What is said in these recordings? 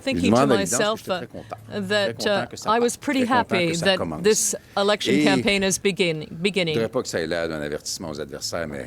thinking to myself that I was pretty happy that this election campaign is beginning.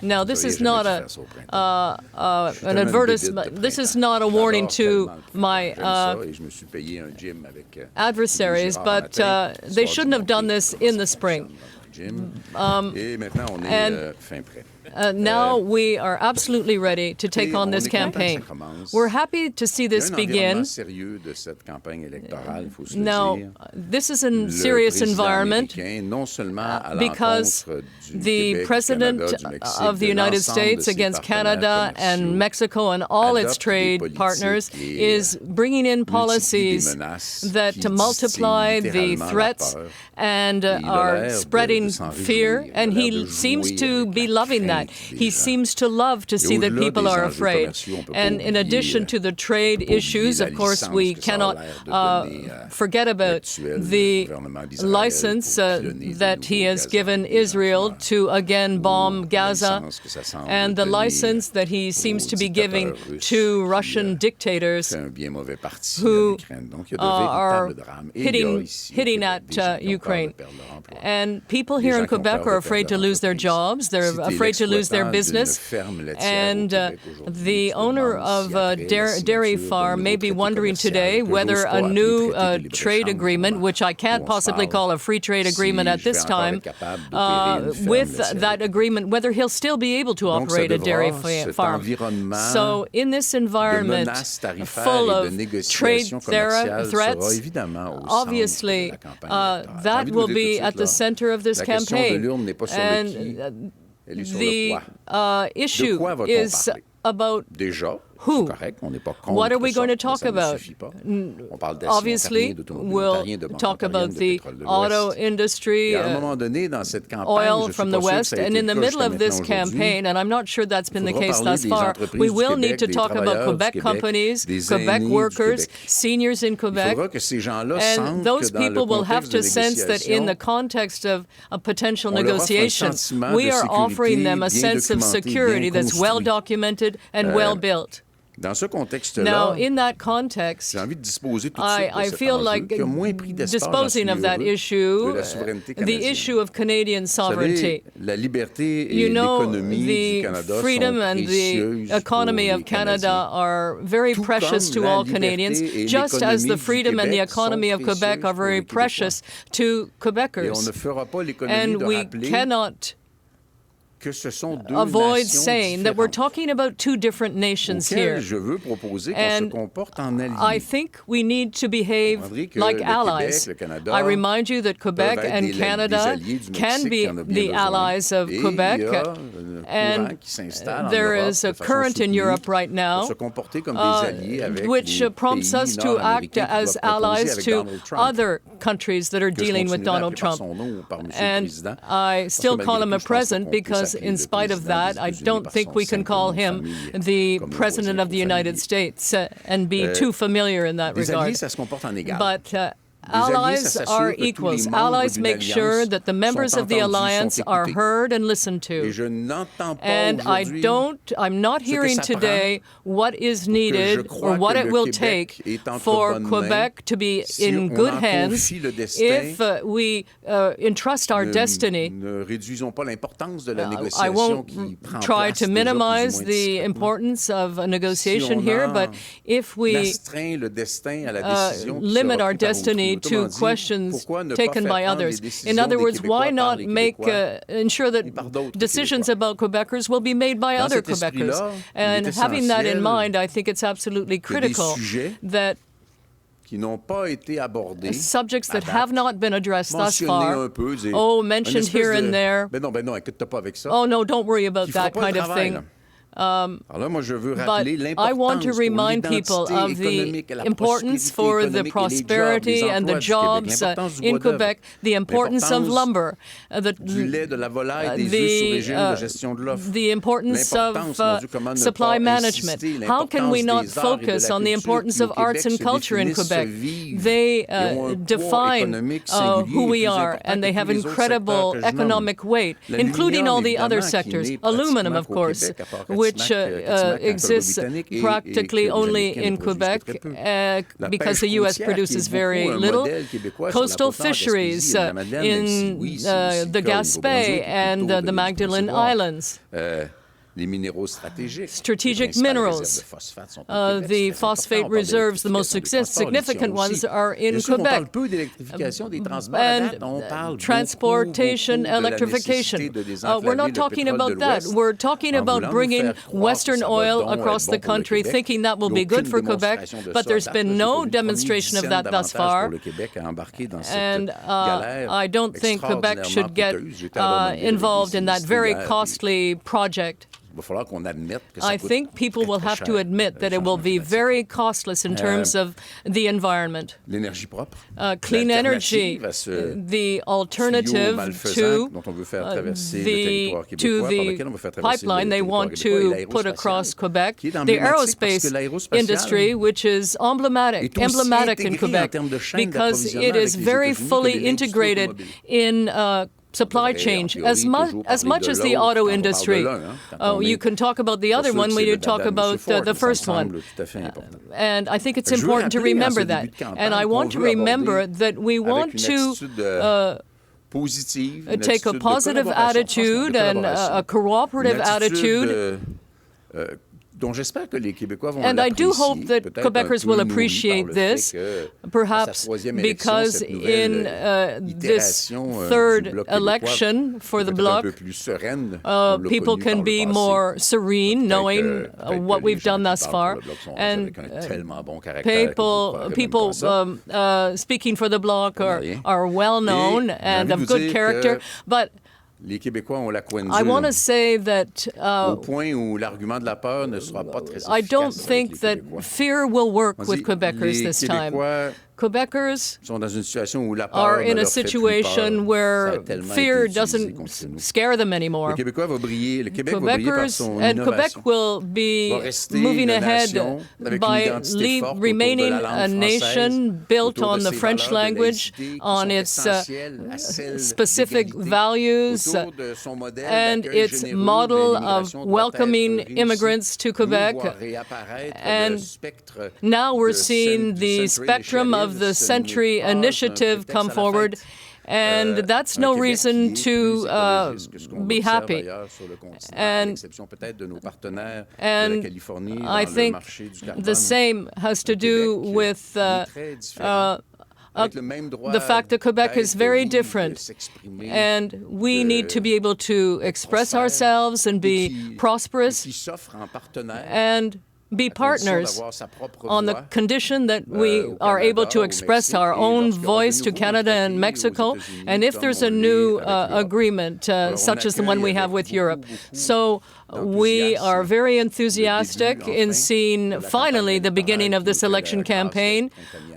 Now, this is not an advertisement. This is not a warning to my adversaries, but they shouldn't have done this in the spring. Now we are absolutely ready to take on this campaign. We're happy to see this begin. Now, this is a serious environment because the President of the United States against Canada and Mexico and all its trade partners is bringing in policies that multiply the threats and are spreading fear, and he seems to be loving that. He seems to love to see that people are afraid. And in addition to the trade issues, of course, we cannot forget about the license that he has given Israel to again bomb Gaza, and the license that he seems to be giving to Russian dictators who are hitting at Ukraine. And people here in Quebec are afraid to lose their jobs. They're afraid to lose their business. And the owner of a dairy farm may be wondering today whether a new trade agreement, which I can't possibly call a free trade agreement at this time, with that agreement, whether he'll still be able to operate a dairy farm. So in this environment full of trade threats, obviously that will be at the center of this campaign. And the issue is about who? What are we going to talk about? Obviously, we'll talk about the auto industry, oil from the West, and in the middle of this campaign, and I'm not sure that's been the case thus far, we will need to talk about Quebec companies, Quebec workers, seniors in Quebec, and those people will have to sense that in the context of a potential negotiation, we are offering them a sense of security that's well documented and well built. Now, in that context, I feel like disposing of that issue, the issue of Canadian sovereignty. You know, the freedom and the economy of Canada are very precious to all Canadians, just as the freedom and the economy of Quebec are very precious to Quebecers. And we cannot avoid saying that we're talking about two different nations here. And I think we need to behave like allies. I remind you that Quebec and Canada can be the allies of Quebec, and there is a current in Europe right now which prompts us to act as allies to other countries that are dealing with Donald Trump. And I still call him a president because in spite of that, I don't think we can call him the President of the United States and be too familiar in that regard. But allies are equals. Allies make sure that the members of the alliance are heard and listened to. And I'm not hearing today what is needed or what it will take for Quebec to be in good hands if we entrust our destiny. I won't try to minimize the importance of a negotiation here, but if we limit our destiny to questions taken by others. In other words, why not ensure that decisions about Quebecers will be made by other Quebecers? And having that in mind, I think it's absolutely critical that subjects that have not been addressed thus far, mentioned here and there. Oh, no, don't worry about that kind of thing. But I want to remind people of the importance for the prosperity and the jobs in Quebec, the importance of lumber, the importance of supply management. How can we not focus on the importance of arts and culture in Quebec? They define who we are, and they have incredible economic weight, including all the other sectors. Aluminum, of course. which exists practically only in Quebec because the U.S. produces very little. Coastal fisheries in the Gaspé and the Magdalen Islands. Strategic minerals. The phosphate reserves, the most significant ones, are in Quebec. And transportation, electrification. We're not talking about that. We're talking about bringing Western oil across the country, thinking that will be good for Quebec, but there's been no demonstration of that thus far. And I don't think Quebec should get involved in that very costly project. I think people will have to admit that it will be very costless in terms of the environment. Clean energy, the alternative to the pipeline they want to put across Quebec, the aerospace industry, which is emblematic in Quebec because it is very fully integrated in supply chain, as much as the auto industry. You can talk about the other one when you talk about the first one. And I think it's important to remember that. And I want to remember that we want to take a positive attitude and a cooperative attitude. And I do hope that Quebecers will appreciate this, perhaps because in this third election for the Bloc, people can be more serene knowing what we've done thus far. And people speaking for the Bloc are well known and of good character, but I want to say that I don't think that fear will work with Quebecers this time. Quebecers are in a situation where fear doesn't scare them anymore. Quebecers and Quebec will be moving ahead by remaining a nation built on the French language, on its specific values, and its model of welcoming immigrants to Quebec. And now we're seeing the spectrum of the Century Initiative come forward, and that's no reason to be happy. And I think the same has to do with the fact that Quebec is very different, and we need to be able to express ourselves and be prosperous and be partners on the condition that we are able to express our own voice to Canada and Mexico, and if there's a new agreement such as the one we have with Europe. So we are very enthusiastic in seeing finally the beginning of this election campaign,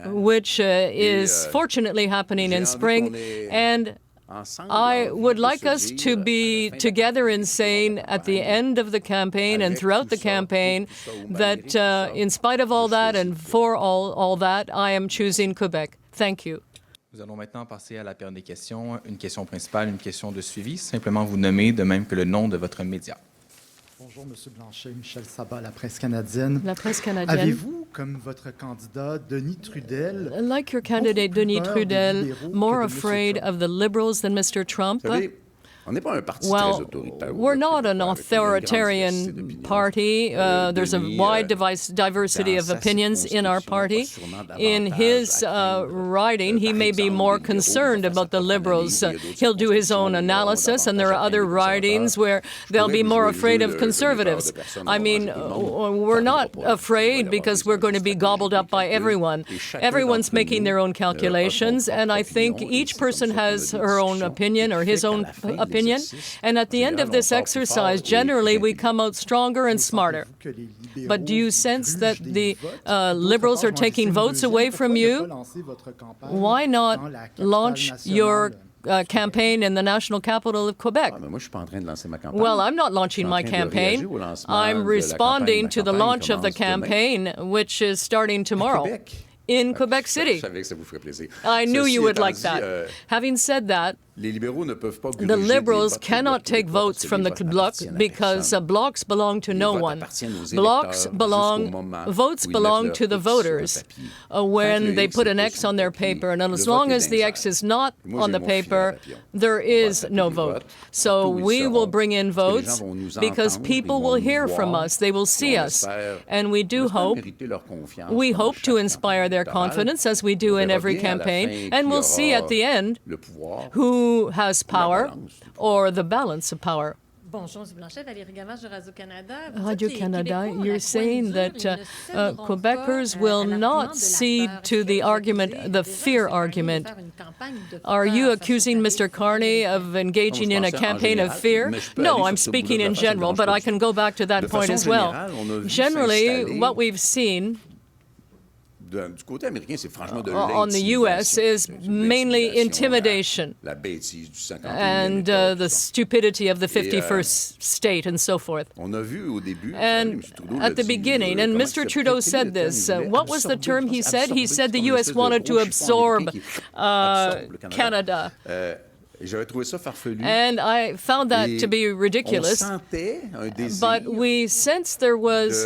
which is fortunately happening in spring, and I would like us to be together in saying at the end of the campaign and throughout the campaign that in spite of all that and for all that, I am choosing Quebec. Thank you. Nous allons maintenant passer à la période des questions. Une question principale, une question de suivi. Simplement vous nommer de même que le nom de votre média. Bonjour, M. Blanchet, Michel Sabat, La Presse canadienne. La Presse canadienne. Avez-vous, comme votre candidat Denis Trudel, like your candidate Denis Trudel, more afraid of the Liberals than Mr. Trump? Well, we're not an authoritarian party. There's a wide diversity of opinions in our party. In his writing, he may be more concerned about the Liberals. He'll do his own analysis, and there are other writings where they'll be more afraid of Conservatives. I mean, we're not afraid because we're going to be gobbled up by everyone. Everyone's making their own calculations, and I think each person has her own opinion or his own opinion. And at the end of this exercise, generally, we come out stronger and smarter. But do you sense that the Liberals are taking votes away from you? Why not launch your campaign in the national capital of Quebec? Well, I'm not launching my campaign. I'm responding to the launch of the campaign, which is starting tomorrow in Quebec City. I knew you would like that. Having said that, The Liberals cannot take votes from the Bloc because blocs belong to no one. Votes belong to the voters when they put an X on their paper, and as long as the X is not on the paper, there is no vote. So we will bring in votes because people will hear from us, they will see us, and we hope to inspire their confidence as we do in every campaign, and we'll see at the end who has power or the balance of power. Radio-Canada, you're saying that Quebecers will not cede to the argument, the fear argument. Are you accusing Mr. Carney of engaging in a campaign of fear? No, I'm speaking in general, but I can go back to that point as well. Generally, what we've seen on the U.S. is mainly intimidation and the stupidity of the 51st state and so forth. And at the beginning, and Mr. Trudeau said this, what was the term he said? He said the U.S. wanted to absorb Canada. And I found that to be ridiculous, but we sensed there was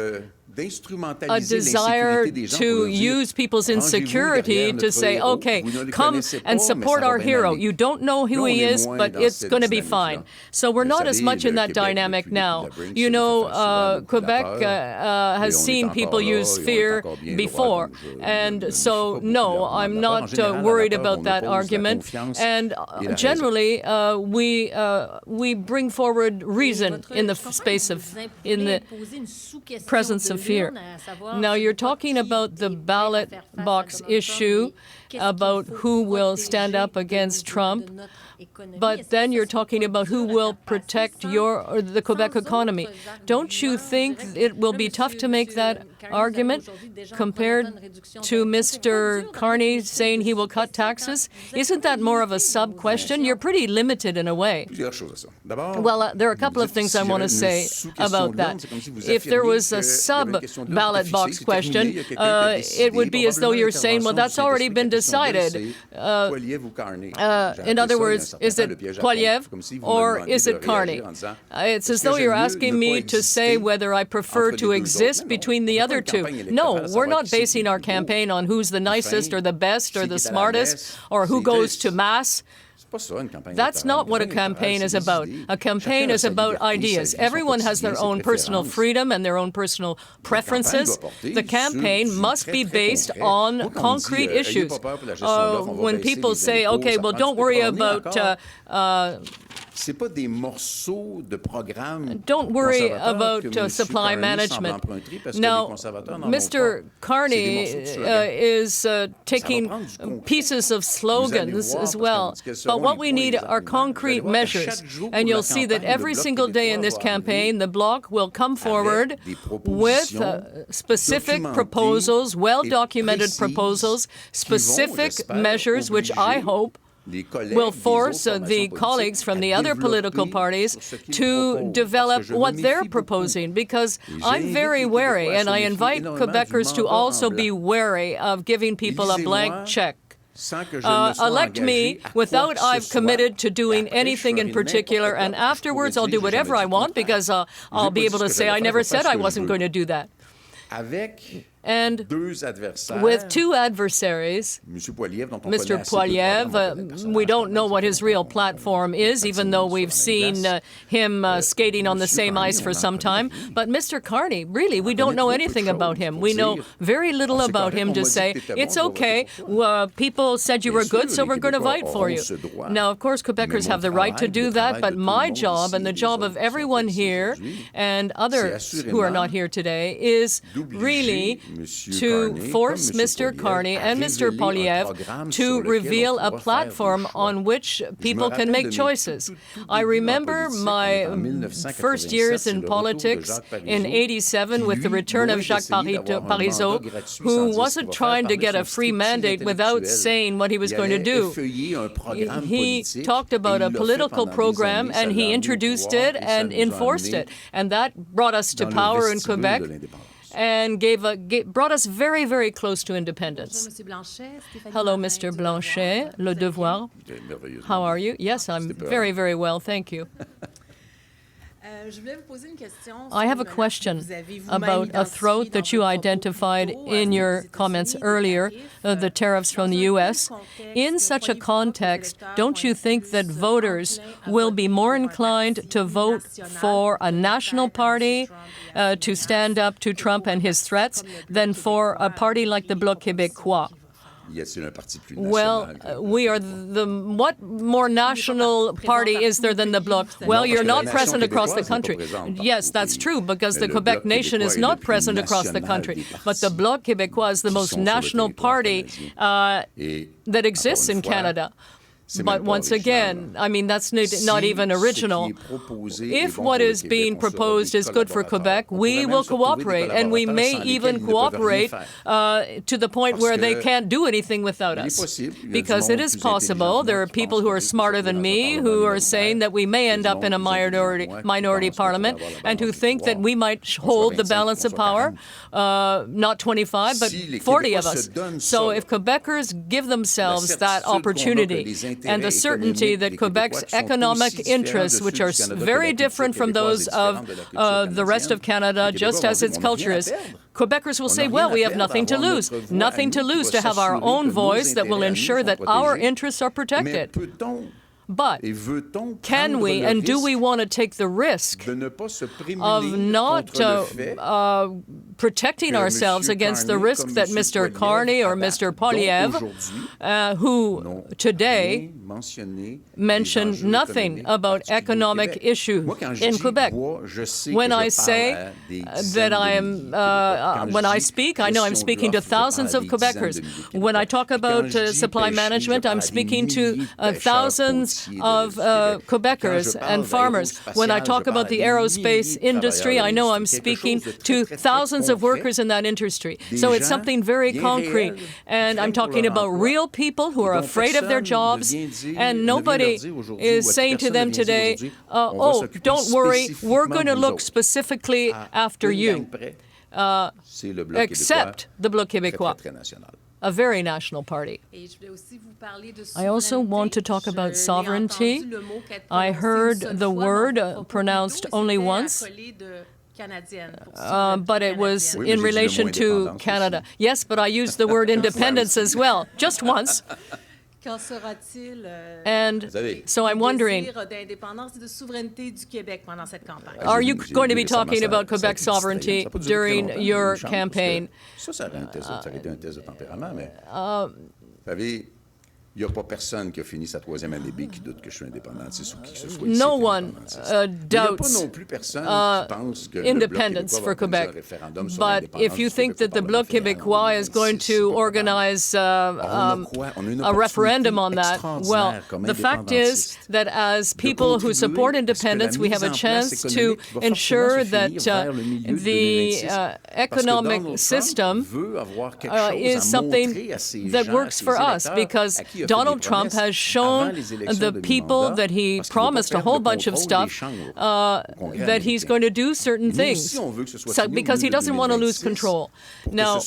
a desire to use people's insecurity to say, okay, come and support our hero. You don't know who he is, but it's going to be fine. So we're not as much in that dynamic now. You know, Quebec has seen people use fear before. And so, no, I'm not worried about that argument. And generally, we bring forward reason in the space of, in the presence of fear. Now, you're talking about the ballot box issue, about who will stand up against Trump, but then you're talking about who will protect the Quebec economy. Don't you think it will be tough to make that argument compared to Mr. Carney saying he will cut taxes? Isn't that more of a sub-question? You're pretty limited in a way. Well, there are a couple of things I want to say about that. If there was a sub-ballot box question, it would be as though you're saying, well, that's already been decided. In other words, is it Poilievre or is it Carney? It's as though you're asking me to say whether I prefer to exist between the other two. No, we're not basing our campaign on who's the nicest or the best or the smartest or who goes to Mass. That's not what a campaign is about. A campaign is about ideas. Everyone has their own personal freedom and their own personal preferences. The campaign must be based on concrete issues. When people say, okay, well, don't worry about don't worry about supply management. Now, Mr. Carney is taking pieces of slogans as well. But what we need are concrete measures. And you'll see that every single day in this campaign, the Bloc will come forward with specific proposals, well-documented proposals, specific measures, which I hope will force the colleagues from the other political parties to develop what they're proposing, because I'm very wary, and I invite Quebecers to also be wary of giving people a blank check. Elect me without I've committed to doing anything in particular, and afterwards I'll do whatever I want, because I'll be able to say I never said I wasn't going to do that. And with two adversaries, Mr. Poilievre, we don't know what his real platform is, even though we've seen him skating on the same ice for some time. But Mr. Carney, really, we don't know anything about him. We know very little about him to say, it's okay, people said you were good, so we're going to fight for you. Now, of course, Quebecers have the right to do that, but my job and the job of everyone here and others who are not here today is really to force Mr. Carney and Mr. Poilievre to reveal a platform on which people can make choices. I remember my first years in politics in '87 with the return of Jacques Parizeau, who wasn't trying to get a free mandate without saying what he was going to do. He talked about a political program and he introduced it and enforced it. And that brought us to power in Quebec. and brought us very, very close to independence. Hello, Mr. Blanchet, Le Devoir. How are you? Yes, I'm very, very well, thank you. I have a question about a threat that you identified in your comments earlier, the tariffs from the U.S. In such a context, don't you think that voters will be more inclined to vote for a national party to stand up to Trump and his threats than for a party like the Bloc Québécois? Well, we are what more national party is there than the Bloc? Well, you're not present across the country. Yes, that's true, because the Quebec nation is not present across the country. But the Bloc Québécois is the most national party that exists in Canada. But once again, I mean, that's not even original. If what is being proposed is good for Quebec, we will cooperate, and we may even cooperate to the point where they can't do anything without us. Because it is possible. There are people who are smarter than me who are saying that we may end up in a minority parliament and who think that we might hold the balance of power, not 25, but 40 of us. So if Quebecers give themselves that opportunity, and the certainty that Quebec's economic interests, which are very different from those of the rest of Canada, just as its culture is, Quebecers will say, well, we have nothing to lose to have our own voice that will ensure that our interests are protected. But can we and do we want to take the risk of not protecting ourselves against the risk that Mr. Carney or Mr. Poilievre, who today mentioned nothing about economic issues in Quebec? When I say that I am, when I speak, I know I'm speaking to thousands of Quebecers. When I talk about supply management, I'm speaking to thousands of Quebecers and farmers. When I talk about the aerospace industry, I know I'm speaking to thousands of workers in that industry. So it's something very concrete. And I'm talking about real people who are afraid of their jobs, and nobody is saying to them today, oh, don't worry, we're going to look specifically after you, except the Bloc Québécois, a very national party. I also want to talk about sovereignty. I heard the word pronounced only once, but it was in relation to Canada. Yes, but I used the word independence as well, just once. And so I'm wondering, are you going to be talking about Quebec sovereignty during your campaign? No one doubts independence for Quebec. But if you think that the Bloc Québécois is going to organize a referendum on that, well, the fact is that as people who support independence, we have a chance to ensure that the economic system is something that works for us, because Donald Trump has shown the people that he promised a whole bunch of stuff, that he's going to do certain things, because he doesn't want to lose control. Now,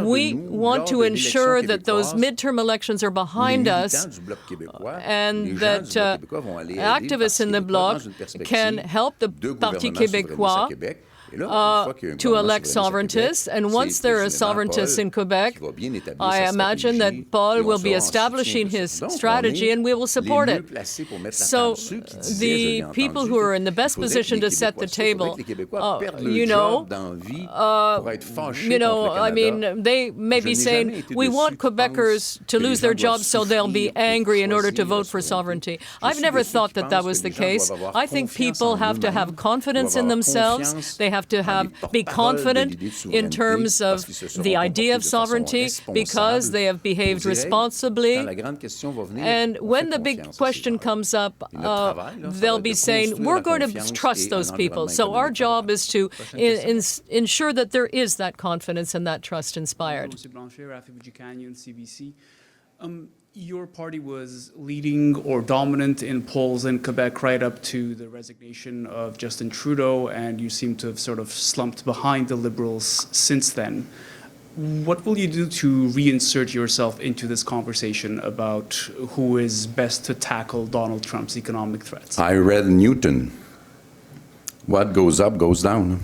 we want to ensure that those midterm elections are behind us, and that activists in the Bloc can help the Parti Québécois to elect sovereigntists. And once there are sovereigntists in Quebec, I imagine that Paul will be establishing his strategy, and we will support it. So the people who are in the best position to set the table, I mean, they may be saying, we want Quebecers to lose their jobs, so they'll be angry in order to vote for sovereignty. I've never thought that that was the case. I think people have to have confidence in themselves. They have to be confident in terms of the idea of sovereignty, because they have behaved responsibly. And when the big question comes up, they'll be saying, we're going to trust those people. So our job is to ensure that there is that confidence and that trust inspired. Your party was leading or dominant in polls in Quebec right up to the resignation of Justin Trudeau, and you seem to have sort of slumped behind the Liberals since then. What will you do to reinsert yourself into this conversation about who is best to tackle Donald Trump's economic threats? I read Newton. What goes up goes down.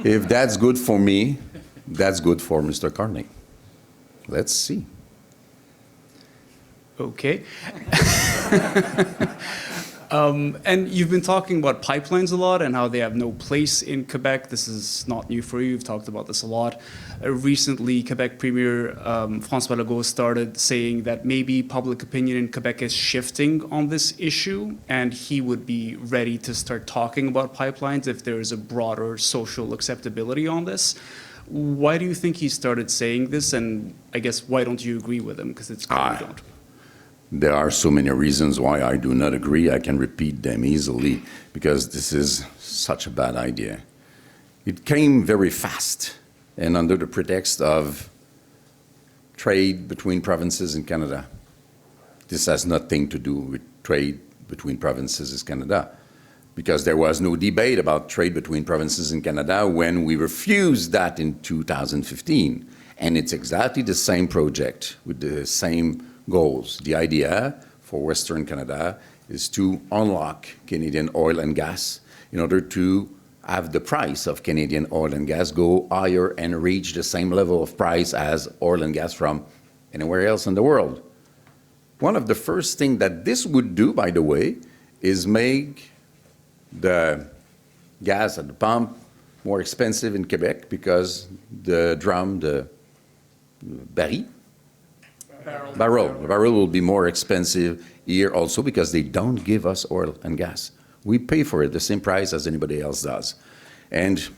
If that's good for me, that's good for Mr. Carney. Let's see. Okay. And you've been talking about pipelines a lot and how they have no place in Quebec. This is not new for you. You've talked about this a lot. Recently, Quebec Premier François Legault started saying that maybe public opinion in Quebec is shifting on this issue, and he would be ready to start talking about pipelines if there is a broader social acceptability on this. Why do you think he started saying this? And I guess, why don't you agree with him? Because it's clear you don't. There are so many reasons why I do not agree. I can repeat them easily because this is such a bad idea. It came very fast and under the pretext of trade between provinces in Canada. This has nothing to do with trade between provinces in Canada because there was no debate about trade between provinces in Canada when we refused that in 2015. And it's exactly the same project with the same goals. The idea for Western Canada is to unlock Canadian oil and gas in order to have the price of Canadian oil and gas go higher and reach the same level of price as oil and gas from anywhere else in the world. One of the first things that this would do, by the way, is make the gas at the pump more expensive in Quebec because the barrel will be more expensive here also because they don't give us oil and gas. We pay for it the same price as anybody else does. And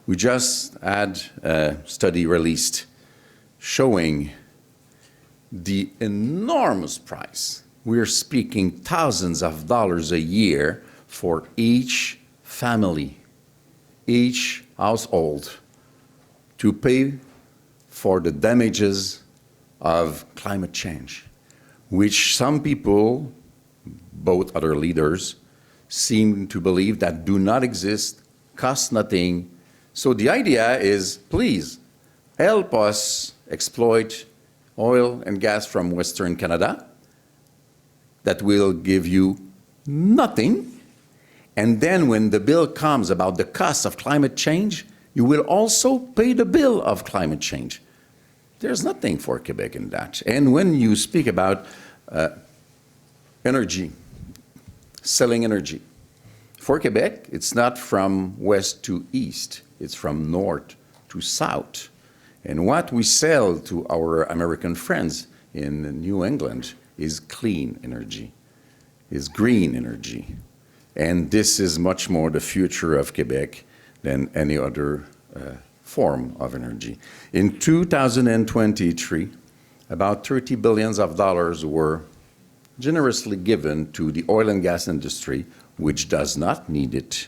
we just had a study released showing the enormous price. We're speaking thousands of dollars a year for each family, each household to pay for the damages of climate change, which some people, both other leaders, seem to believe that do not exist, cost nothing. So the idea is, please, help us exploit oil and gas from Western Canada that will give you nothing. And then when the bill comes about the cost of climate change, you will also pay the bill of climate change. There's nothing for Quebec in that. And when you speak about energy, selling energy, for Quebec, it's not from west to east, it's from north to south. And what we sell to our American friends in New England is clean energy, is green energy. And this is much more the future of Quebec than any other form of energy. In 2023, about $30 billion were generously given to the oil and gas industry, which does not need it.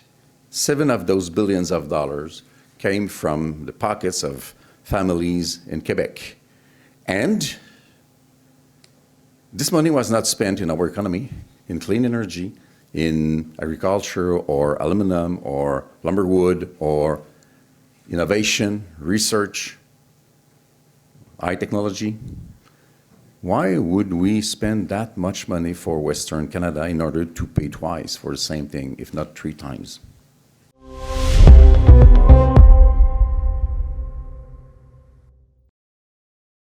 7 of those billions of dollars came from the pockets of families in Quebec. And this money was not spent in our economy, in clean energy, in agriculture or aluminum or lumberwood or innovation, research, high technology. Why would we spend that much money for Western Canada in order to pay twice for the same thing, if not 3 times?